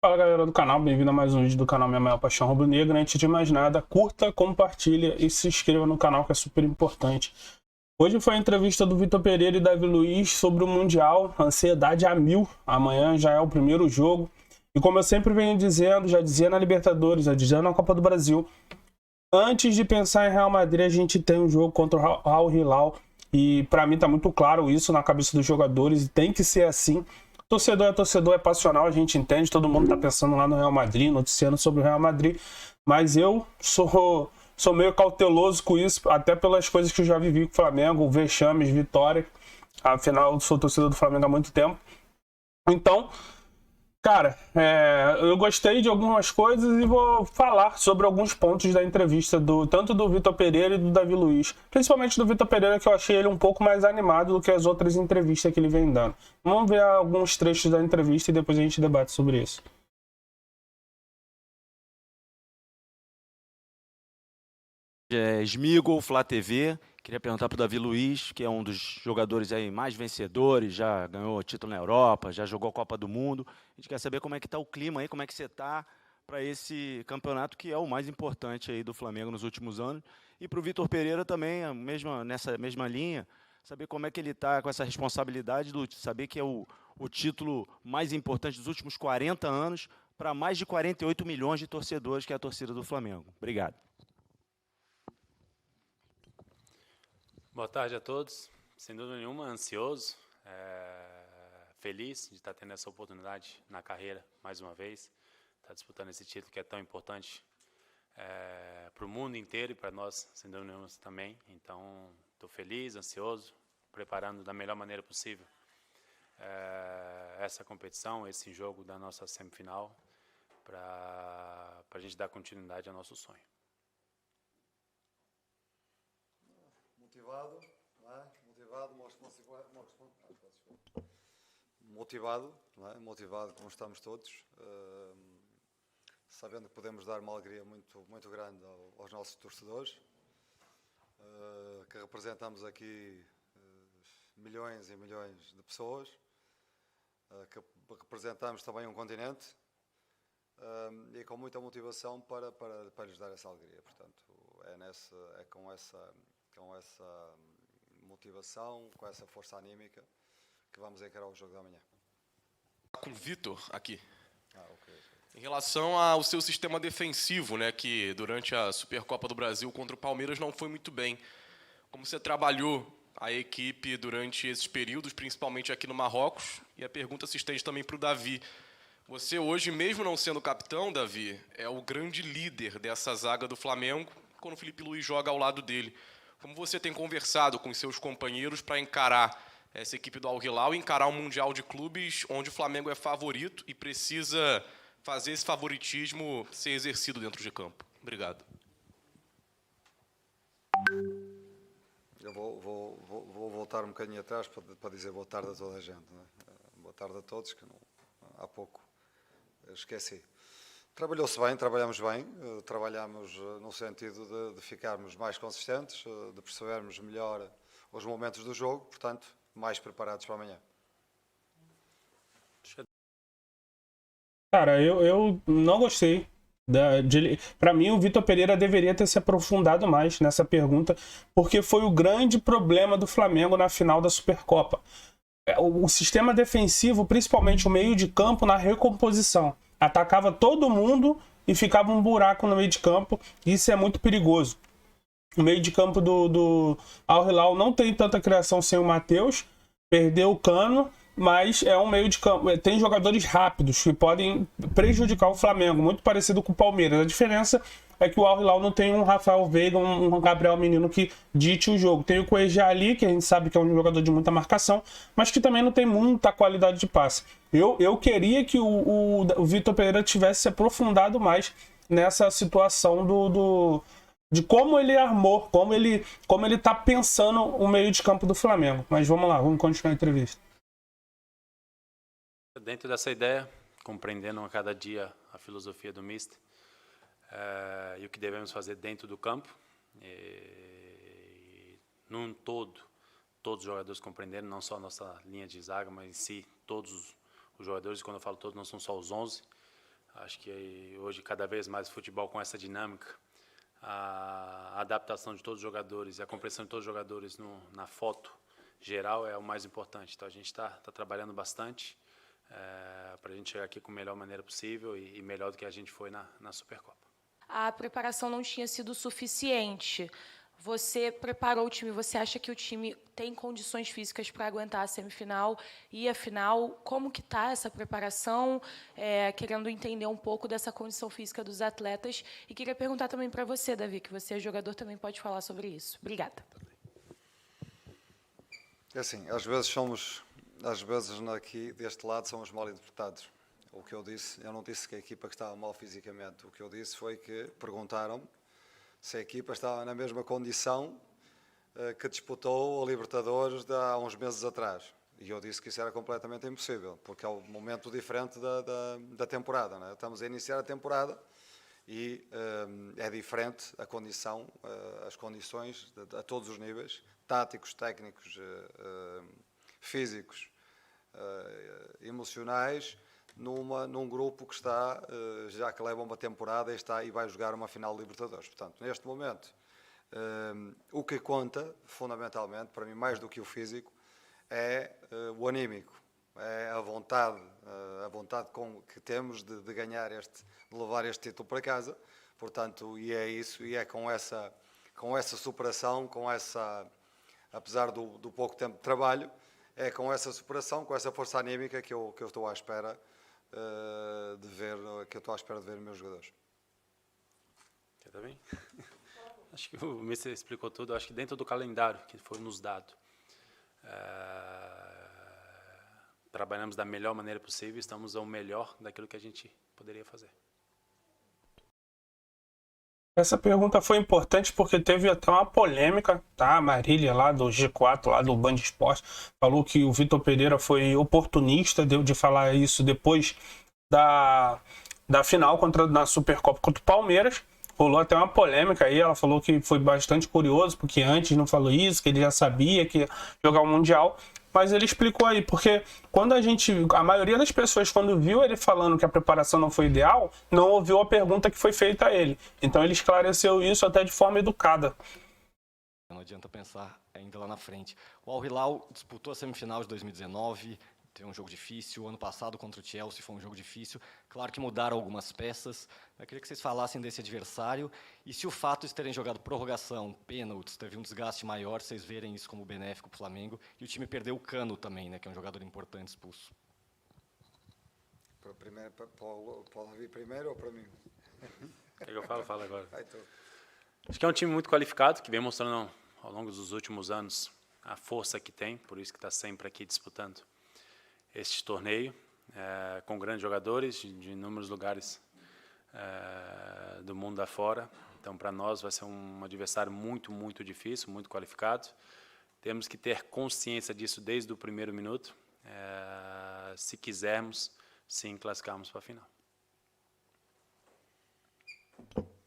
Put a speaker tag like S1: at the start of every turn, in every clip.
S1: Fala galera do canal, bem-vindo a mais um vídeo do canal Minha Maior Paixão Rubro-Negra. Antes de mais nada, curta, compartilha e se inscreva no canal, que é super importante. Hoje foi a entrevista do Vitor Pereira e Davi Luiz sobre o Mundial, ansiedade a mil. Amanhã já é o primeiro jogo. E como eu sempre venho dizendo, já dizia na Libertadores, já dizia na Copa do Brasil, antes de pensar em Real Madrid, a gente tem um jogo contra o Al Hilal. E para mim tá muito claro isso na cabeça dos jogadores, e tem que ser assim. Torcedor é passional, a gente entende, todo mundo tá pensando lá no Real Madrid, noticiando sobre o Real Madrid, mas eu sou meio cauteloso com isso, até pelas coisas que eu já vivi com o Flamengo, vexames, vitória. Afinal, eu sou torcedor do Flamengo há muito tempo. Então, cara, eu gostei de algumas coisas e vou falar sobre alguns pontos da entrevista tanto do Vitor Pereira e do Davi Luiz. Principalmente do Vitor Pereira, que eu achei ele um pouco mais animado do que as outras entrevistas que ele vem dando. Vamos ver alguns trechos da entrevista e depois a gente debate sobre isso.
S2: Smigol, Flá TV. Queria perguntar para o Davi Luiz, que é um dos jogadores aí mais vencedores, já ganhou título na Europa, já jogou a Copa do Mundo. A gente quer saber como é que está o clima aí, como é que você está para esse campeonato que é o mais importante aí do Flamengo nos últimos anos. E para o Vitor Pereira também, nessa mesma linha, saber como é que ele está com essa responsabilidade de saber que é o título mais importante dos últimos 40 anos para mais de 48 milhões de torcedores, que é a torcida do Flamengo. Obrigado.
S3: Boa tarde a todos. Sem dúvida nenhuma, ansioso, feliz de estar tendo essa oportunidade na carreira, mais uma vez, estar disputando esse título que é tão importante para o mundo inteiro e para nós, sem dúvida nenhuma, também. Então, estou feliz, ansioso, preparando da melhor maneira possível essa competição, esse jogo da nossa semifinal, para a gente dar continuidade ao nosso sonho.
S4: Motivado, não é? Motivado como estamos todos, sabendo que podemos dar uma alegria muito grande aos nossos torcedores, que representamos aqui milhões e milhões de pessoas, que representamos também um continente, e com muita motivação para lhes dar essa alegria. Portanto, é com essa motivação, com essa força anímica, que vamos encarar o jogo da manhã.
S5: Com o Vitor aqui.
S4: Ok.
S5: Em relação ao seu sistema defensivo, né, que durante a Supercopa do Brasil contra o Palmeiras não foi muito bem. Como você trabalhou a equipe durante esses períodos, principalmente aqui no Marrocos? E a pergunta se estende também para o Davi. Você hoje, mesmo não sendo capitão, Davi, é o grande líder dessa zaga do Flamengo, quando o Felipe Luiz joga ao lado dele. Como você tem conversado com seus companheiros para encarar essa equipe do Al Hilal e encarar um Mundial de Clubes onde o Flamengo é favorito e precisa fazer esse favoritismo ser exercido dentro de campo? Obrigado.
S4: Eu vou voltar um bocadinho atrás para dizer boa tarde a toda a gente, não é? Boa tarde a todos, que há pouco esqueci. Trabalhou-se bem, trabalhamos bem, trabalhamos no sentido de ficarmos mais consistentes, de percebermos melhor os momentos do jogo, portanto, mais preparados para amanhã.
S1: Cara, eu não gostei. Para mim, o Vitor Pereira deveria ter se aprofundado mais nessa pergunta, porque foi o grande problema do Flamengo na final da Supercopa. O sistema defensivo, principalmente o meio de campo, na recomposição. Atacava todo mundo e ficava um buraco no meio de campo. Isso é muito perigoso. O meio de campo do Al Hilal não tem tanta criação sem o Matheus. Perdeu o Cano, mas é um meio de campo. Tem jogadores rápidos que podem prejudicar o Flamengo, muito parecido com o Palmeiras. A diferença é que o Al Hilal não tem um Rafael Veiga, um Gabriel Menino que dite o jogo. Tem o Cuejá ali, que a gente sabe que é um jogador de muita marcação, mas que também não tem muita qualidade de passe. Eu queria que o Vitor Pereira tivesse se aprofundado mais nessa situação de como ele armou, como ele tá pensando o meio de campo do Flamengo. Mas vamos lá, vamos continuar a entrevista.
S3: Dentro dessa ideia, compreendendo a cada dia a filosofia do Mister, e o que devemos fazer dentro do campo, num todo, todos os jogadores compreendendo, não só a nossa linha de zaga, mas em si, todos os jogadores, quando eu falo todos, não são só os 11, Acho que hoje, cada vez mais, o futebol com essa dinâmica, a adaptação de todos os jogadores e a compreensão de todos os jogadores na foto geral é o mais importante. Então, a gente está trabalhando bastante para a gente chegar aqui com a melhor maneira possível e melhor do que a gente foi na Supercopa.
S6: A preparação não tinha sido suficiente. Você preparou o time, você acha que o time tem condições físicas para aguentar a semifinal e a final? Como que está essa preparação? Querendo entender um pouco dessa condição física dos atletas. E queria perguntar também para você, Davi, que você é jogador, também pode falar sobre isso. Obrigada.
S4: É assim, às vezes aqui deste lado somos mal interpretados. O que eu não disse que a equipa que estava mal fisicamente. O que eu disse foi que perguntaram-me se a equipa estava na mesma condição que disputou a Libertadores há uns meses atrás. E eu disse que isso era completamente impossível, porque é um momento diferente da temporada, não é? Estamos a iniciar a temporada e é diferente a condição, as condições a todos os níveis, táticos, técnicos, físicos, emocionais, num grupo que está, já que leva uma temporada e vai jogar uma final de Libertadores. Portanto, neste momento, o que conta, fundamentalmente, para mim, mais do que o físico, é o anímico, é a vontade que temos de ganhar de levar este título para casa. Portanto, e é isso, e é com essa superação, apesar do pouco tempo de trabalho, é com essa superação, com essa força anímica que eu estou à espera de ver meus jogadores.
S3: Quer bem? Acho que o Mister explicou tudo. Acho que dentro do calendário que foi nos dado, trabalhamos da melhor maneira possível, estamos ao melhor daquilo que a gente poderia fazer.
S1: Essa pergunta foi importante porque teve até uma polêmica, tá? A Marília, lá do G4, lá do Band Esporte, falou que o Vitor Pereira foi oportunista de falar isso depois da final na Supercopa contra o Palmeiras. Rolou até uma polêmica aí, ela falou que foi bastante curioso, porque antes não falou isso, que ele já sabia que ia jogar o Mundial. Mas ele explicou aí, porque a maioria das pessoas, quando viu ele falando que a preparação não foi ideal, não ouviu a pergunta que foi feita a ele. Então ele esclareceu isso até de forma educada.
S7: Não adianta pensar ainda lá na frente. O Al Hilal disputou a semifinal de 2019, teve um jogo difícil. O ano passado contra o Chelsea foi um jogo difícil. Claro que mudaram algumas peças. Eu queria que vocês falassem desse adversário e se o fato de terem jogado prorrogação, pênaltis, teve um desgaste maior, vocês verem isso como benéfico para o Flamengo. E o time perdeu o Cano também, né, que é um jogador importante expulso.
S4: Pode vir primeiro ou para mim?
S3: Quer que eu falo agora?
S4: Então.
S3: Acho que é um time muito qualificado, que vem mostrando ao longo dos últimos anos a força que tem, por isso que está sempre aqui disputando este torneio, com grandes jogadores de inúmeros lugares do mundo afora. Então, para nós, vai ser um adversário muito, muito difícil, muito qualificado. Temos que ter consciência disso desde o primeiro minuto, se quisermos, sim, classificarmos para a final.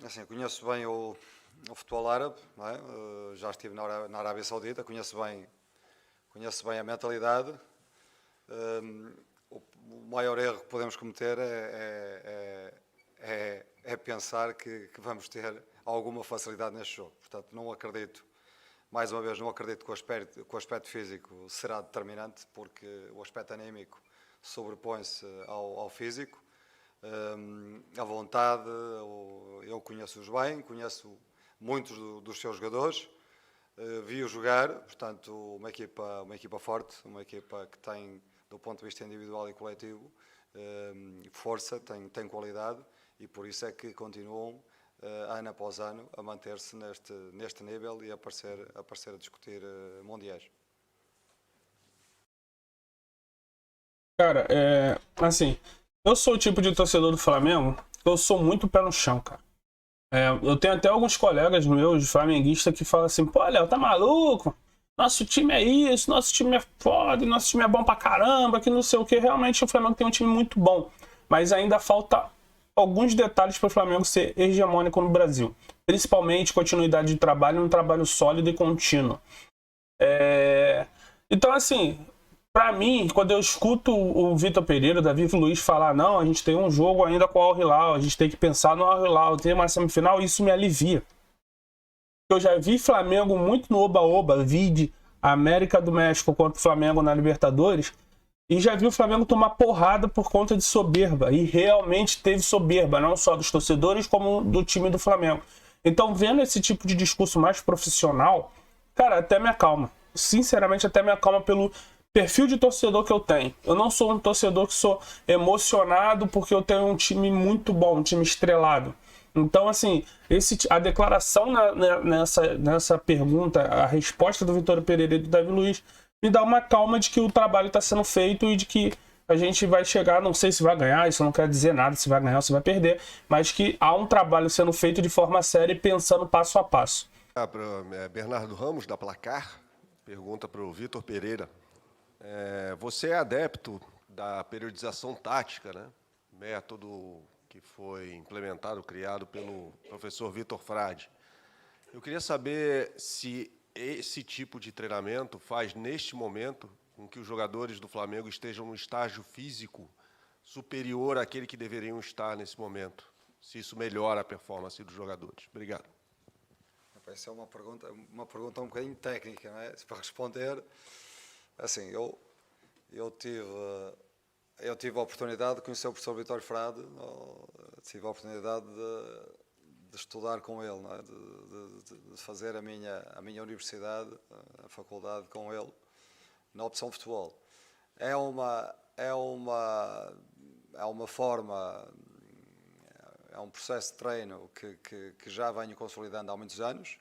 S4: Assim, conheço bem o futebol árabe, não é? Já estive na Arábia Saudita, conheço bem a mentalidade. O maior erro que podemos cometer é pensar que vamos ter alguma facilidade neste jogo. Portanto, não acredito, mais uma vez, que o aspecto físico será determinante, porque o aspecto anímico sobrepõe-se ao físico. A vontade, eu conheço-os bem, conheço muitos dos seus jogadores, vi-os jogar, portanto, uma equipa forte, uma equipa que tem, do ponto de vista individual e coletivo, força, tem qualidade, e por isso é que continuam, ano após ano, a manter-se neste nível e a aparecer a discutir mundiais.
S1: Cara, assim, eu sou o tipo de torcedor do Flamengo, eu sou muito pé no chão, cara. Eu tenho até alguns colegas meus, flamenguistas, que falam assim, pô, Léo, tá maluco? Nosso time é isso, nosso time é foda, nosso time é bom pra caramba, que não sei o que. Realmente o Flamengo tem um time muito bom, mas ainda falta alguns detalhes para o Flamengo ser hegemônico no Brasil. Principalmente continuidade de trabalho, um trabalho sólido e contínuo. Então, assim, Pra mim, quando eu escuto o Vitor Pereira, o Davi Luiz falar, não, a gente tem um jogo ainda com o Al Hilal, a gente tem que pensar no Al Hilal, tem uma semifinal, isso me alivia. Eu já vi Flamengo muito no oba-oba, vide América do México contra o Flamengo na Libertadores, e já vi o Flamengo tomar porrada por conta de soberba, e realmente teve soberba, não só dos torcedores, como do time do Flamengo. Então, vendo esse tipo de discurso mais profissional, cara, até me acalma. Sinceramente, até me acalma pelo perfil de torcedor que eu tenho. Eu não sou um torcedor que sou emocionado porque eu tenho um time muito bom, um time estrelado. Então, assim, a declaração nessa pergunta, a resposta do Vitor Pereira e do Davi Luiz, me dá uma calma de que o trabalho está sendo feito e de que a gente vai chegar, não sei se vai ganhar, isso não quer dizer nada, se vai ganhar ou se vai perder, mas que há um trabalho sendo feito de forma séria e pensando passo a passo.
S8: Bernardo Ramos, da Placar, pergunta para o Vitor Pereira. Você é adepto da periodização tática, né? Método que foi implementado, criado pelo professor Vitor Frade. Eu queria saber se esse tipo de treinamento faz, neste momento, com que os jogadores do Flamengo estejam num estágio físico superior àquele que deveriam estar nesse momento. Se isso melhora a performance dos jogadores. Obrigado.
S4: Essa é uma pergunta um bocadinho técnica, não é? Para responder, assim, eu tive a oportunidade de conhecer o professor Vitor Frade, tive a oportunidade de estudar com ele, não é? de fazer a minha universidade, a faculdade com ele, na opção futebol. É uma forma, é um processo de treino que já venho consolidando há muitos anos,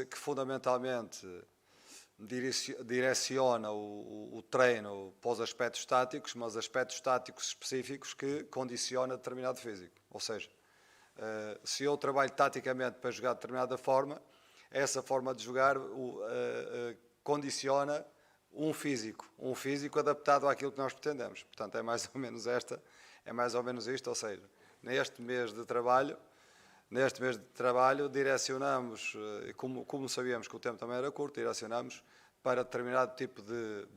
S4: que fundamentalmente direciona o treino para os aspectos táticos, mas aspectos táticos específicos que condiciona determinado físico. Ou seja, se eu trabalho taticamente para jogar de determinada forma, essa forma de jogar condiciona um físico adaptado àquilo que nós pretendemos. Portanto, é mais ou menos isto, ou seja, neste mês de trabalho direcionamos, como sabíamos que o tempo também era curto, direcionamos para determinado tipo de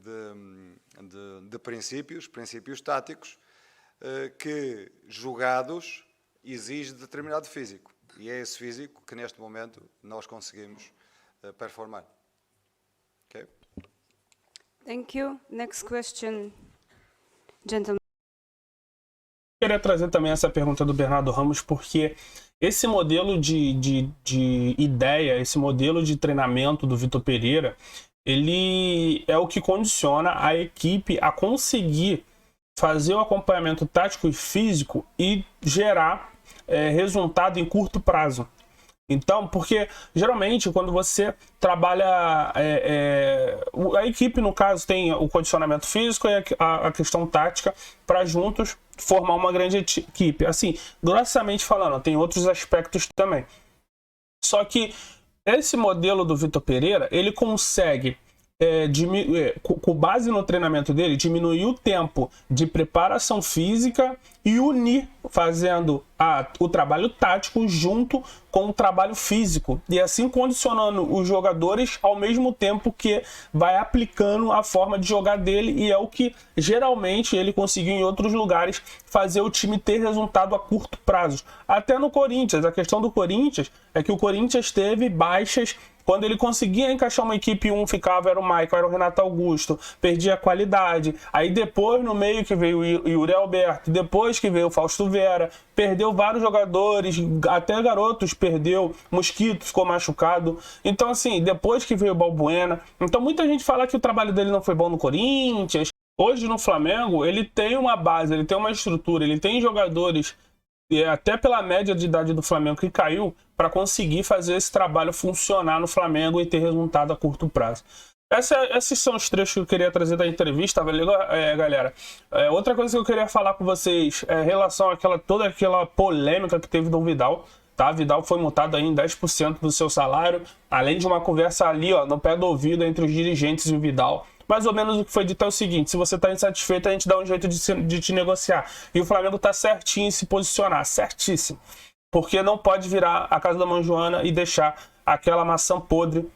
S4: princípios táticos, que jogados exige determinado físico. E é esse físico que neste momento nós conseguimos performar. Okay?
S9: Thank you. Next question, gentlemen.
S1: Eu queria trazer também essa pergunta do Bernardo Ramos, porque esse modelo de ideia, esse modelo de treinamento do Vitor Pereira, ele é o que condiciona a equipe a conseguir fazer o acompanhamento tático e físico e gerar resultado em curto prazo. Então, porque geralmente quando você trabalha, a equipe no caso tem o condicionamento físico e a questão tática para juntos formar uma grande equipe. Assim, grossamente falando, tem outros aspectos também. Só que esse modelo do Vitor Pereira, ele consegue, com base no treinamento dele, diminuir o tempo de preparação física e unir, fazendo o trabalho tático junto com o trabalho físico, e assim condicionando os jogadores ao mesmo tempo que vai aplicando a forma de jogar dele, e é o que geralmente ele conseguiu em outros lugares fazer o time ter resultado a curto prazo. Até no Corinthians, a questão do Corinthians é que o Corinthians teve baixas. Quando ele conseguia encaixar uma equipe, um ficava, era o Maicon, era o Renato Augusto, perdia a qualidade. Aí depois, no meio, que veio o Yuri Alberto, depois que veio o Fausto Vera, perdeu vários jogadores, até garotos perdeu, Mosquito ficou machucado. Então, assim, depois que veio o Balbuena. Então, muita gente fala que o trabalho dele não foi bom no Corinthians. Hoje, no Flamengo, ele tem uma base, ele tem uma estrutura, ele tem jogadores, até pela média de idade do Flamengo que caiu, para conseguir fazer esse trabalho funcionar no Flamengo e ter resultado a curto prazo. Esses são os trechos que eu queria trazer da entrevista, galera. Outra coisa que eu queria falar com vocês é em relação àquela toda aquela polêmica que teve do Vidal. Tá? Vidal foi multado aí em 10% do seu salário, além de uma conversa ali, ó, no pé do ouvido entre os dirigentes e o Vidal. Mais ou menos o que foi dito é o seguinte: se você está insatisfeito, a gente dá um jeito de te negociar. E o Flamengo está certinho em se posicionar, certíssimo. Porque não pode virar a casa da mãe Joana e deixar aquela maçã podre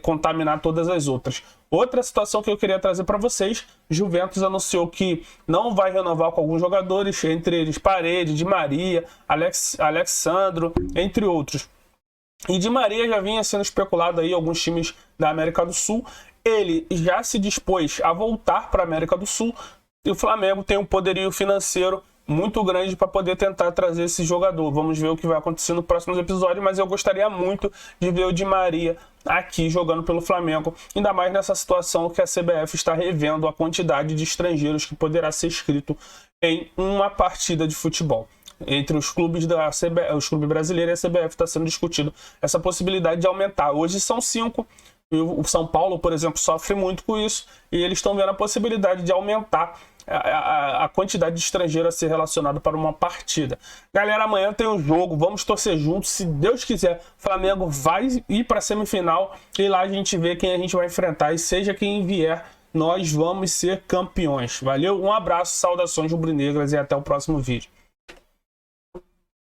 S1: contaminar todas as outras. Outra situação que eu queria trazer para vocês, Juventus anunciou que não vai renovar com alguns jogadores, entre eles Paredes, Di Maria, Alexandro, entre outros. E Di Maria já vinha sendo especulado aí alguns times da América do Sul. Ele já se dispôs a voltar para a América do Sul e o Flamengo tem um poderio financeiro muito grande para poder tentar trazer esse jogador. Vamos ver o que vai acontecer no próximo episódio, mas eu gostaria muito de ver o Di Maria aqui jogando pelo Flamengo, ainda mais nessa situação que a CBF está revendo a quantidade de estrangeiros que poderá ser inscrito em uma partida de futebol. Entre os clubes da CBF, os clubes brasileiros e a CBF está sendo discutido essa possibilidade de aumentar. Hoje são 5. O São Paulo, por exemplo, sofre muito com isso e eles estão vendo a possibilidade de aumentar a quantidade de estrangeiro a ser relacionado para uma partida. Galera, amanhã tem um jogo, vamos torcer juntos. Se Deus quiser, o Flamengo vai ir para a semifinal e lá a gente vê quem a gente vai enfrentar. E seja quem vier, nós vamos ser campeões. Valeu, um abraço, saudações rubro-negras e até o próximo vídeo.